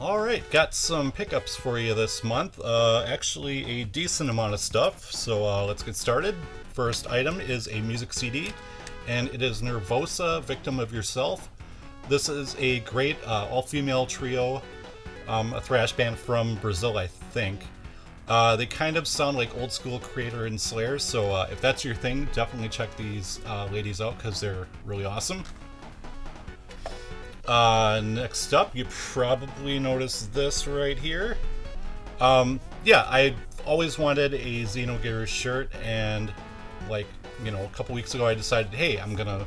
Alright, got some pickups for you this month. Actually, a decent amount of stuff, so let's get started. First item is a music CD, and it is Nervosa, Victim of Yourself. This is a great all-female trio, a thrash band from Brazil, I think. They kind of sound like old school Creator and Slayer, so if that's your thing, definitely check these ladies out because they're really awesome. Next up, you probably noticed this right here. Yeah, I always wanted a Xenogears shirt, and a couple weeks ago I decided, hey, I'm gonna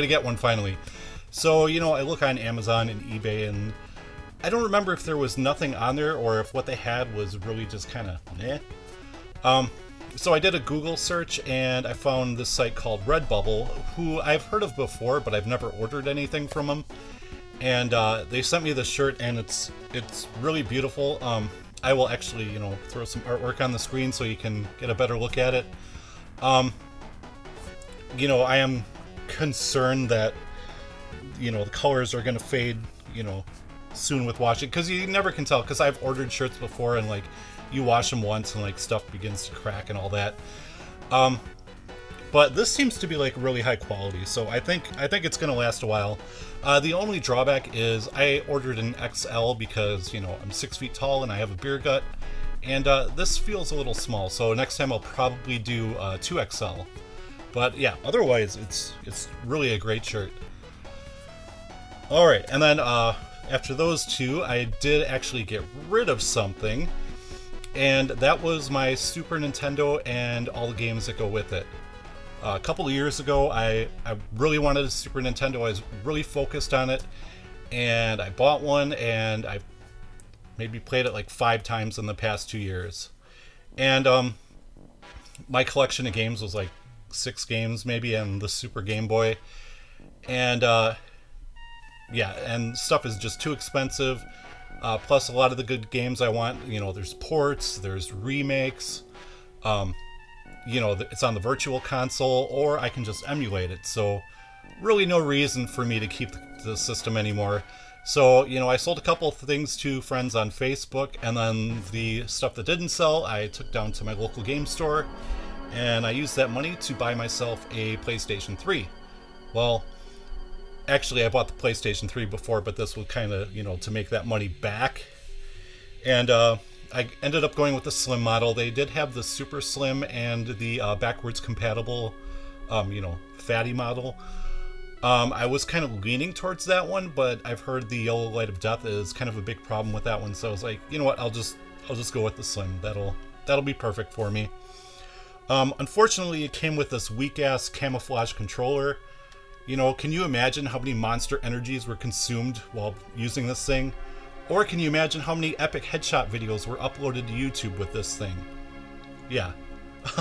get one finally. So, I look on Amazon and eBay, and I don't remember if there was nothing on there or if what they had was really just kind of eh. So I did a Google search and I found this site called Redbubble, who I've heard of before, but I've never ordered anything from them. And they sent me this shirt, and it's really beautiful. I will actually, throw some artwork on the screen so you can get a better look at it. I am concerned that, the colors are going to fade, soon with washing, because you never can tell, because I've ordered shirts before, and, you wash them once, and, stuff begins to crack and all that. But this seems to be really high quality, so I think it's gonna last a while. The only drawback is I ordered an XL because I'm 6 feet tall and I have a beer gut, and this feels a little small. So next time I'll probably do 2XL. But yeah, otherwise it's really a great shirt. All right, and then after those two, I did actually get rid of something, and that was my Super Nintendo and all the games that go with it. A couple of years ago, I really wanted a Super Nintendo. I was really focused on it, and I bought one, and I maybe played it 5 times in the past 2 years. And my collection of games was 6 games maybe, and the Super Game Boy. And yeah, and stuff is just too expensive. Plus, a lot of the good games I want, there's ports, there's remakes. It's on the virtual console, or I can just emulate it. So really no reason for me to keep the system anymore. So, I sold a couple of things to friends on Facebook, and then the stuff that didn't sell, I took down to my local game store, and I used that money to buy myself a PlayStation 3. Well, actually I bought the PlayStation 3 before, but this was kind of, to make that money back. And, I ended up going with the slim model. They did have the super slim and the backwards compatible, fatty model. I was kind of leaning towards that one, but I've heard the yellow light of death is kind of a big problem with that one. So I was like, you know what? I'll just go with the slim. That'll be perfect for me. Unfortunately, it came with this weak ass camouflage controller. Can you imagine how many monster energies were consumed while using this thing? Or can you imagine how many epic headshot videos were uploaded to YouTube with this thing? Yeah.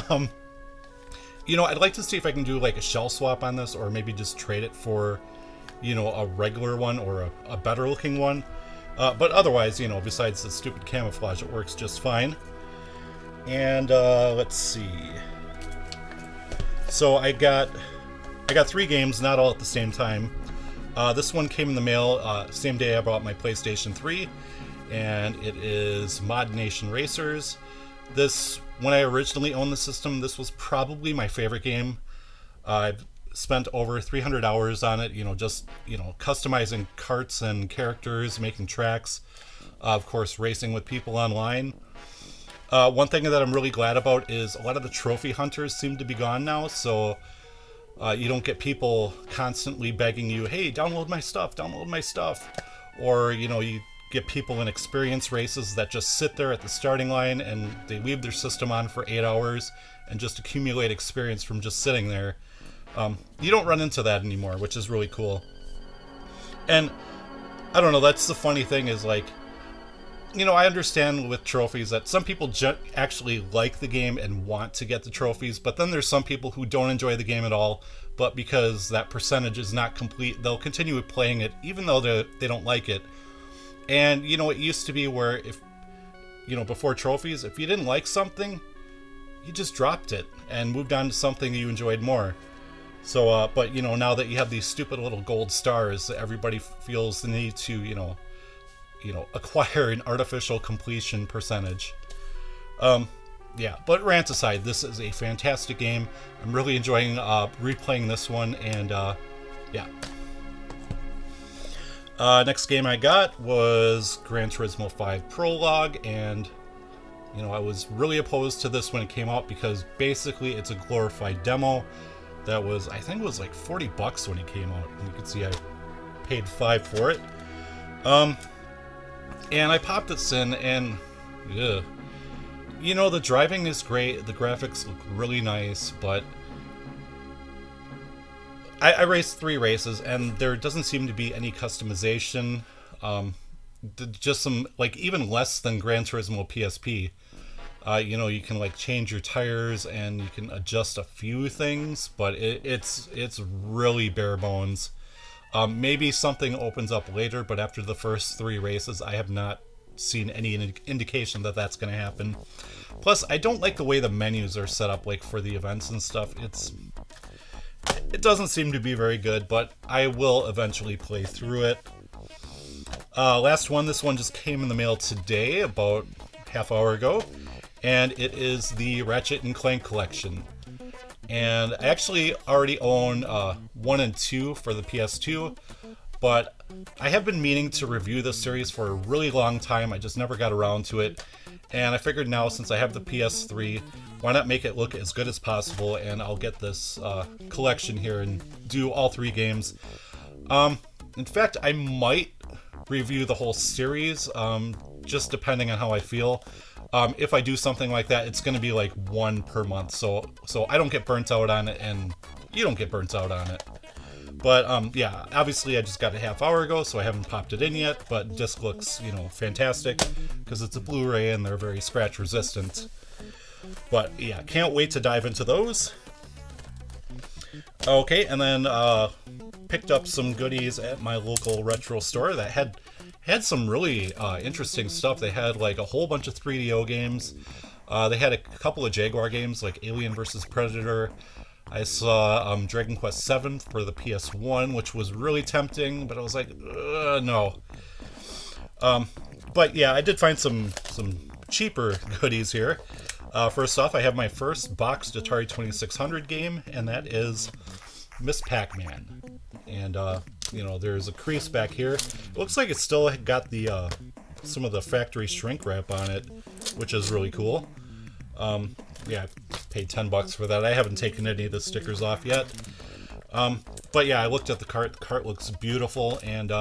I'd like to see if I can do a shell swap on this, or maybe just trade it for, a regular one or a better looking one. But otherwise, besides the stupid camouflage, it works just fine. And let's see. So I got 3 games, not all at the same time. This one came in the mail same day I bought my PlayStation 3, and it is Mod Nation Racers. This, when I originally owned the system, this was probably my favorite game. I've spent over 300 hours on it, customizing carts and characters, making tracks, of course, racing with people online. One thing that I'm really glad about is a lot of the trophy hunters seem to be gone now, so you don't get people constantly begging you, hey, download my stuff. Or, you get people in experience races that just sit there at the starting line and they leave their system on for 8 hours and just accumulate experience from just sitting there. You don't run into that anymore, which is really cool. And, I don't know, that's the funny thing is I understand with trophies that some people actually like the game and want to get the trophies, but then there's some people who don't enjoy the game at all, but because that percentage is not complete, they'll continue playing it even though they don't like it. And, it used to be where if, before trophies, if you didn't like something, you just dropped it and moved on to something you enjoyed more. So, but, now that you have these stupid little gold stars, everybody feels the need to, acquire an artificial completion percentage. Yeah, but rant aside, this is a fantastic game. I'm really enjoying replaying this one, and yeah. Next game I got was Gran Turismo 5 Prologue, and I was really opposed to this when it came out because basically it's a glorified demo that was, I think it was like $40 when it came out. And you can see I paid $5 for it. And I popped this in, and ugh. The driving is great, the graphics look really nice, but I raced 3 races, and there doesn't seem to be any customization. Just some, like, even less than Gran Turismo PSP. You can, like, change your tires, and you can adjust a few things, but it's really bare bones. Maybe something opens up later, but after the first 3 races, I have not seen any indication that that's going to happen. Plus, I don't like the way the menus are set up, like, for the events and stuff. It doesn't seem to be very good, but I will eventually play through it. Last one, this one just came in the mail today, about half hour ago, and it is the Ratchet & Clank collection. And I actually already own 1 and 2 for the PS2, but I have been meaning to review this series for a really long time. I just never got around to it, and I figured now, since I have the PS3, why not make it look as good as possible, and I'll get this collection here and do all 3 games. In fact, I might review the whole series, just depending on how I feel. If I do something like that, it's going to be like 1 per month, so I don't get burnt out on it, and you don't get burnt out on it. But yeah, obviously I just got it half hour ago, so I haven't popped it in yet, but disc looks, fantastic, because it's a Blu-ray and they're very scratch resistant. But yeah, can't wait to dive into those. Okay, and then picked up some goodies at my local retro store that had some really interesting stuff. They had like a whole bunch of 3DO games. They had a couple of Jaguar games like Alien vs. Predator. I saw Dragon Quest VII for the PS1, which was really tempting, but I was like, no. But yeah, I did find some cheaper goodies here. First off, I have my first boxed Atari 2600 game, and that is Miss Pac-Man. And, there's a crease back here. It looks like it's still got the some of the factory shrink wrap on it, which is really cool. Yeah, I paid $10 for that. I haven't taken any of the stickers off yet. But yeah, I looked at the cart. The cart looks beautiful, and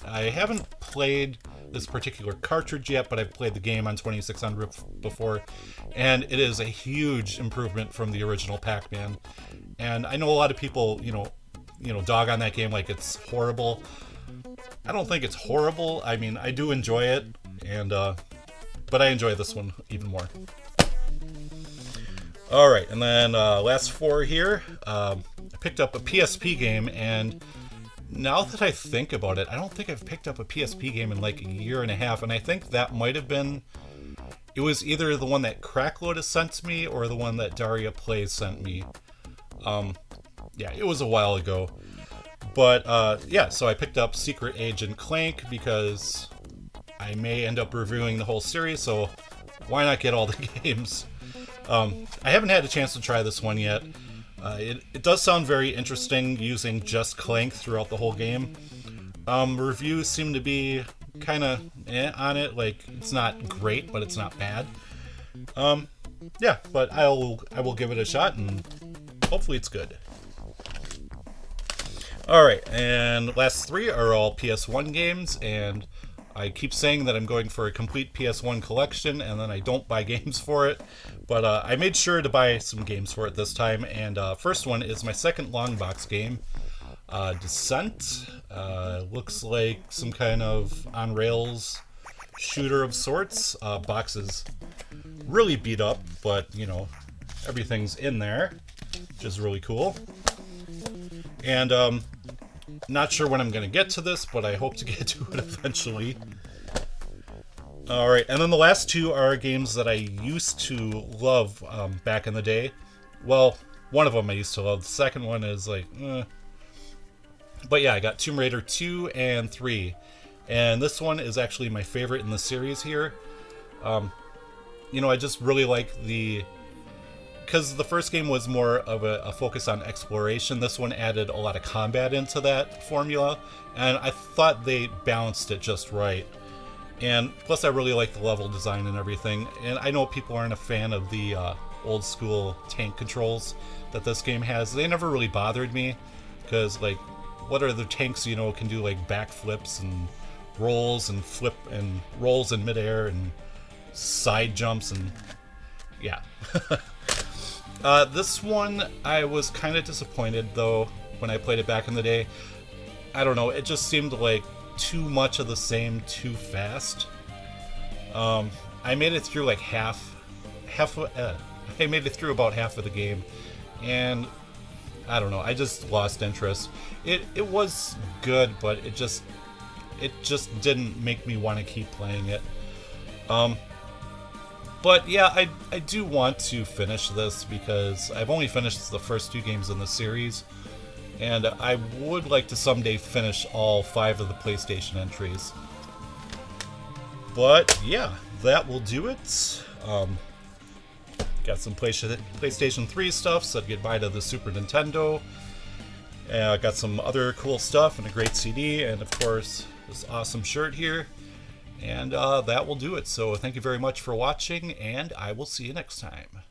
I haven't played this particular cartridge yet, but I've played the game on 2600 before, and it is a huge improvement from the original Pac-Man. And I know a lot of people, dog on that game like it's horrible. I don't think it's horrible. I mean, I do enjoy it, and but I enjoy this one even more. All right, and then last 4 here. I picked up a PSP game, and now that I think about it, I don't think I've picked up a PSP game in like a year and a half, and I think that might have been, it was either the one that Cracklotus sent me or the one that Daria Plays sent me. Yeah, it was a while ago. But yeah, so I picked up Secret Agent Clank because I may end up reviewing the whole series, so why not get all the games? I haven't had a chance to try this one yet. It does sound very interesting using just Clank throughout the whole game. Reviews seem to be kind of on it. Like, it's not great, but it's not bad. Yeah, but I will give it a shot, and hopefully it's good. Alright, and last 3 are all PS1 games, and I keep saying that I'm going for a complete PS1 collection, and then I don't buy games for it. But I made sure to buy some games for it this time, and first one is my second long box game, Descent. Looks like some kind of on-rails shooter of sorts. Box is really beat up, but, everything's in there, which is really cool. And not sure when I'm going to get to this, but I hope to get to it eventually. Alright, and then the last 2 are games that I used to love back in the day. Well, one of them I used to love. The second one is like, But yeah, I got Tomb Raider 2 and 3. And this one is actually my favorite in the series here. You know, I just really like because the first game was more of a focus on exploration. This one added a lot of combat into that formula, and I thought they balanced it just right. And plus, I really like the level design and everything. And I know people aren't a fan of the old school tank controls that this game has. They never really bothered me, because like, what are the tanks, you know, can do like backflips and rolls and flip and rolls in midair and side jumps and yeah. This one, I was kind of disappointed though when I played it back in the day. I don't know, it just seemed like too much of the same too fast. I made it through like I made it through about half of the game, and I don't know, I just lost interest. It was good, but it just didn't make me want to keep playing it. But yeah, I do want to finish this because I've only finished the first 2 games in the series, and I would like to someday finish all 5 of the PlayStation entries. But yeah, that will do it. Got some PlayStation 3 stuff, said goodbye to the Super Nintendo. Got some other cool stuff and a great CD, and of course this awesome shirt here. And that will do it. So thank you very much for watching, and I will see you next time.